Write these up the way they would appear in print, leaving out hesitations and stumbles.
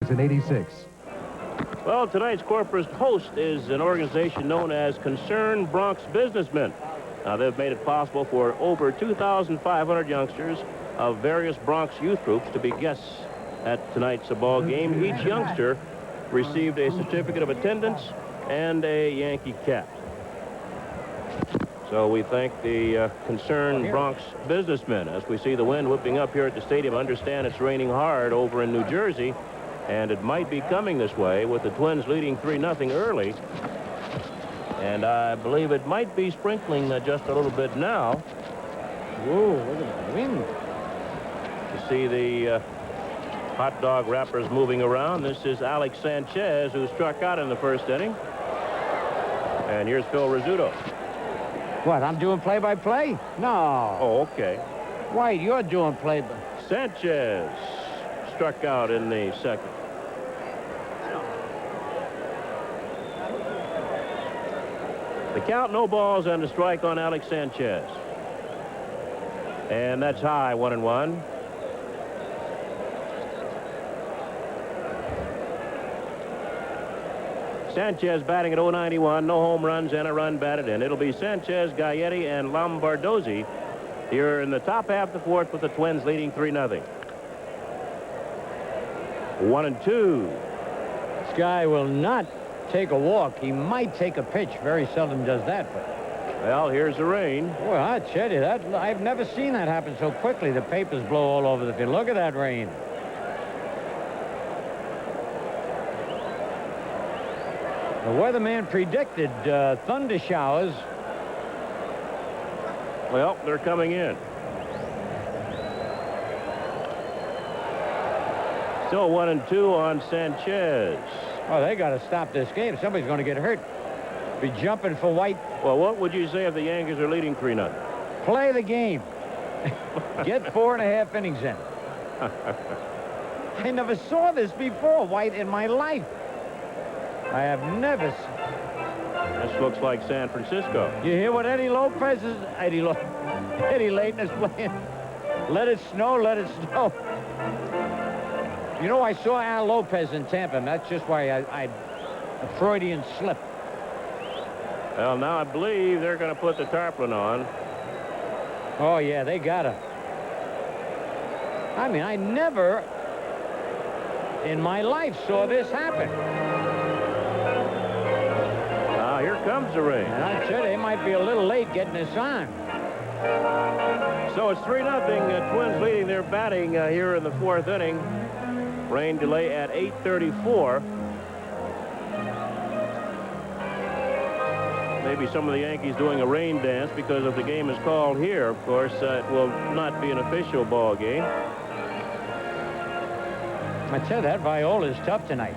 in '86. Well, tonight's corporate host is an organization known as Concerned Bronx Businessmen. Now, they've made it possible for over 2,500 youngsters of various Bronx youth groups to be guests at tonight's ball game. Each youngster received a certificate of attendance and a Yankee cap. So we thank the Concerned Bronx Businessmen. As we see the wind whipping up here at the stadium, understand it's raining hard over in New Jersey, and it might be coming this way with the Twins leading 3-0 early. And I believe it might be sprinkling just a little bit now. Whoa, look at the wind. You see the hot dog wrappers moving around. This is Alex Sanchez, who struck out in the first inning. And here's Phil Rizzuto. What, I'm doing play-by-play? No. Oh, okay. White, you're doing play-by... Sanchez struck out in the second. The count, no balls, and a strike on Alex Sanchez. And that's high, 1-1. Sanchez batting at .091, no home runs and a run batted in. It'll be Sanchez, Gaetti, and Lombardozzi here in the top half of the fourth with the Twins leading 3-0. 1-2. This guy will not take a walk. He might take a pitch. Very seldom does that. But... Well, here's the rain. Well, I tell you, I've never seen that happen so quickly. The papers blow all over the field. Look at that rain. The weatherman predicted thunder showers. Well, they're coming in. Still 1-2 on Sanchez. Oh, they got to stop this game. Somebody's going to get hurt. Be jumping for White. Well, what would you say if the Yankees are leading 3-0? Play the game. Get 4.5 innings in. I never saw this before, White, in my life. I have never seen. This looks like San Francisco. You hear what Eddie Lopez is? Eddie Layton is playing. Let it snow, let it snow. You know, I saw Al Lopez in Tampa, and that's just why a Freudian slip. Well, now I believe they're going to put the tarpaulin on. Oh, yeah, they got to. I mean, I never in my life saw this happen. Now, here comes the rain. And I said they might be a little late getting this on. So it's 3-0. Twins leading their batting here in the fourth inning. Rain delay at 8:34. Maybe some of the Yankees doing a rain dance because if the game is called here, of course, it will not be an official ball game. I tell you, that Viola is tough tonight.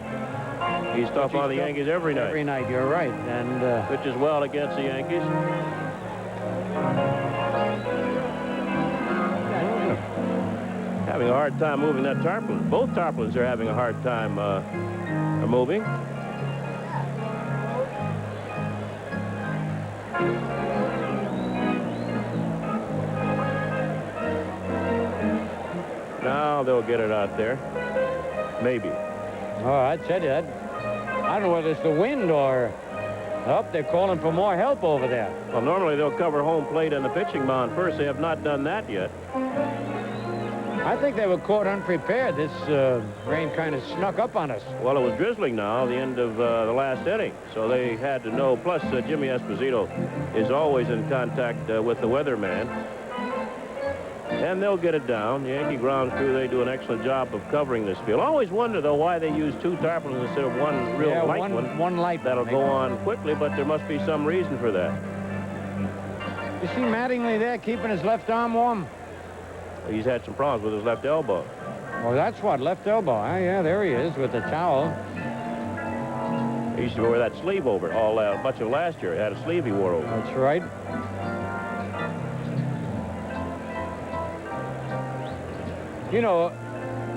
He's tough on the Yankees every night. Every night, you're right. And pitches well against the Yankees. Having a hard time moving that tarpaulin. Both tarpaulins are having a hard time moving. Now they'll get it out there. Maybe. Oh, I tell you, I don't know whether it's the wind or... Oh, they're calling for more help over there. Well, normally they'll cover home plate and the pitching mound first. They have not done that yet. I think they were caught unprepared. This rain kind of snuck up on us. Well, it was drizzling now, the end of the last inning. So they had to know. Plus, Jimmy Esposito is always in contact with the weatherman. And they'll get it down. The Yankee ground crew, they do an excellent job of covering this field. I always wonder, though, why they use two tarpaulins instead of one real light one. One light. That'll go on quickly, but there must be some reason for that. You see Mattingly there keeping his left arm warm? He's had some problems with his left elbow. Oh, that's what, left elbow. Oh, yeah, there he is with the towel. He used to wear that sleeve over it much of last year. He had a sleeve he wore over. That's right. You know,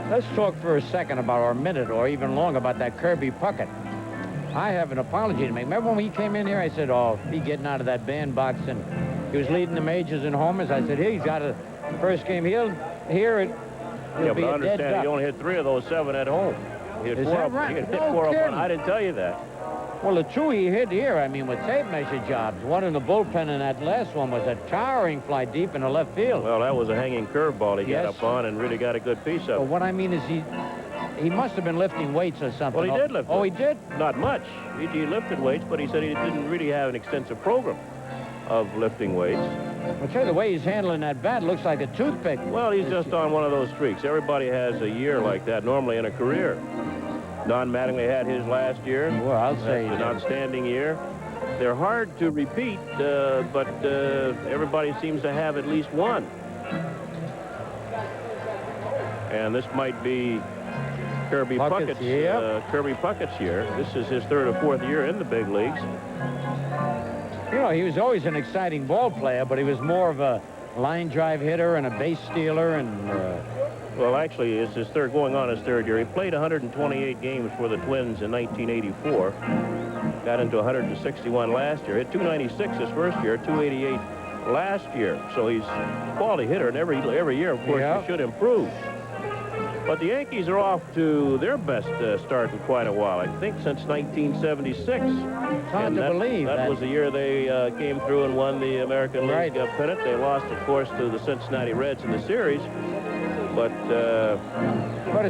let's talk for a second about, or a minute or even longer, about that Kirby Puckett. I have an apology to make. Remember when he came in here, I said, oh, he getting out of that bandbox, and he was leading the majors in homers. I said, hey, he's got a first game. He'll hear it. Yeah, but understand, he only hit 3 of those 7 at home. He hit Is four that up. right? He hit No four up. kidding. I didn't tell you that. Well, the two he hit here, I mean, with tape measure jobs. One in the bullpen, and that last one was a towering fly deep in the left field. Well, that was a hanging curveball he got up on and really got a good piece of But it. what I mean is he must have been lifting weights or something. Well, he did lift Oh, weights. he did? Not much. He lifted weights, but he said he didn't really have an extensive program of lifting weights. I'll tell you, the way he's handling that bat looks like a toothpick. Well, he's just on one of those streaks. Everybody has a year like that normally in a career. Don Mattingly had his last year. Well, I'll say an outstanding year. They're hard to repeat, but everybody seems to have at least one. And this might be Kirby Puckett's year. This is his third or fourth year in the big leagues. You know, he was always an exciting ball player, but he was more of a line drive hitter and a base stealer and... Well, actually, it's his going on his third year. He played 128 games for the Twins in 1984. Got into 161 last year. Hit 296 his first year, 288 last year. So he's a quality hitter, and every year, of course, he should improve. But the Yankees are off to their best start in quite a while, I think, since 1976. It's hard to believe. That was the year they came through and won the American League pennant. They lost, of course, to the Cincinnati Reds in the series. But there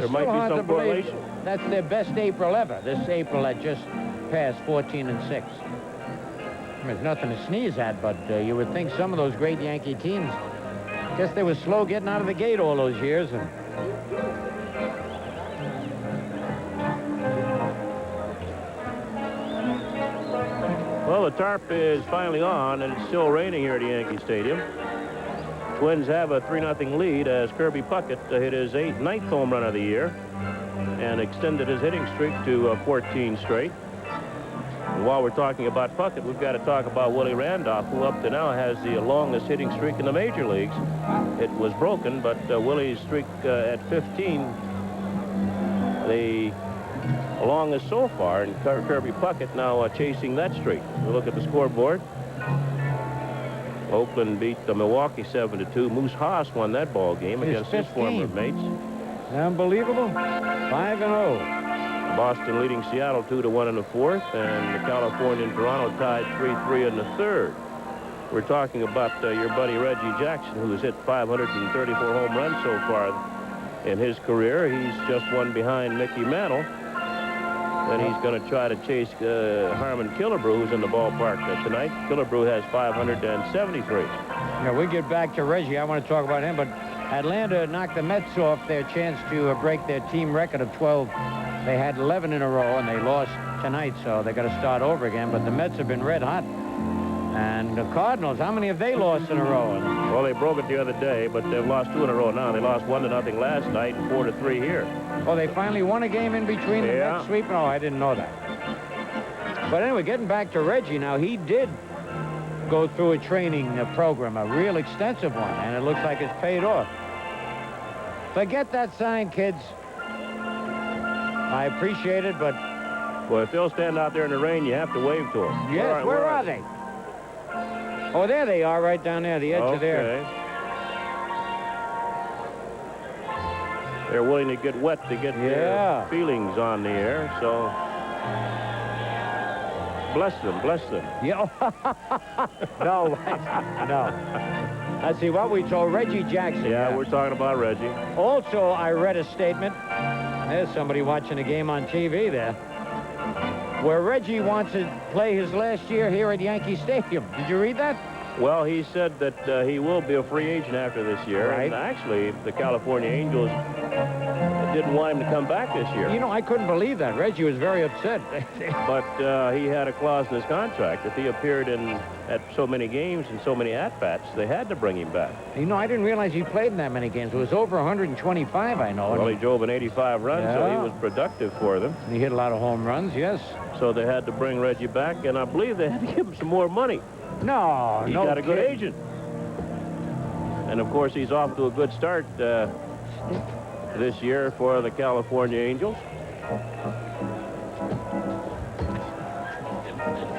might be some correlation. That's their best April ever. This April had just passed 14-6. There's nothing to sneeze at, but you would think some of those great Yankee teams, I guess they were slow getting out of the gate all those years. And well, the tarp is finally on, and it's still raining here at Yankee Stadium. Twins have a 3-0 lead as Kirby Puckett hit his ninth home run of the year and extended his hitting streak to 14 straight. And while we're talking about Puckett, we've got to talk about Willie Randolph, who up to now has the longest hitting streak in the major leagues. It was broken, but Willie's streak at 15, the longest so far, and Kirby Puckett now chasing that streak. We look at the scoreboard. Oakland beat the Milwaukee 7-2. Moose Haas won that ball game against his former mates. Unbelievable. 5-0. Boston leading Seattle 2-1 in the fourth, and the California and Toronto tied 3-3 in the third. We're talking about your buddy Reggie Jackson, who's hit 534 home runs so far in his career. He's just one behind Mickey Mantle. Then he's going to try to chase Harmon Killebrew, who's in the ballpark tonight. Killebrew has 573. Yeah, we get back to Reggie. I want to talk about him, but Atlanta knocked the Mets off their chance to break their team record of 12. They had 11 in a row, and they lost tonight, so they got to start over again. But the Mets have been red hot. And the Cardinals, how many have they lost in a row? Well, they broke it the other day, but they've lost 2 in a row now. They lost 1-0 last night and 4-3 here. Oh, they finally won a game in between the Mets sweeping? Oh, I didn't know that. But anyway, getting back to Reggie now, he did go through a training program, a real extensive one, and it looks like it's paid off. Forget that sign, kids. I appreciate it, but... Well, if they'll stand out there in the rain, you have to wave to them. Yes, where are they? Oh, there they are, right down there, the edge of there. They're willing to get wet to get their feelings on the air, so bless them, bless them. Yeah. No. Let's see what we told Reggie Jackson. Yeah, we're talking about Reggie. Also, I read a statement. There's somebody watching a game on TV there, where Reggie wants to play his last year here at Yankee Stadium. Did you read that? Well, he said that he will be a free agent after this year. Right. And actually, the California Angels didn't want him to come back this year. You know, I couldn't believe that. Reggie was very upset. But he had a clause in his contract. If he appeared at so many games and so many at-bats, they had to bring him back. You know, I didn't realize he played in that many games. It was over 125, I know. Well, he drove in 85 runs, so he was productive for them. He hit a lot of home runs, yes. So they had to bring Reggie back, and I believe they had to give him some more money. No, he got a good agent. And, of course, he's off to a good start this year for the California Angels.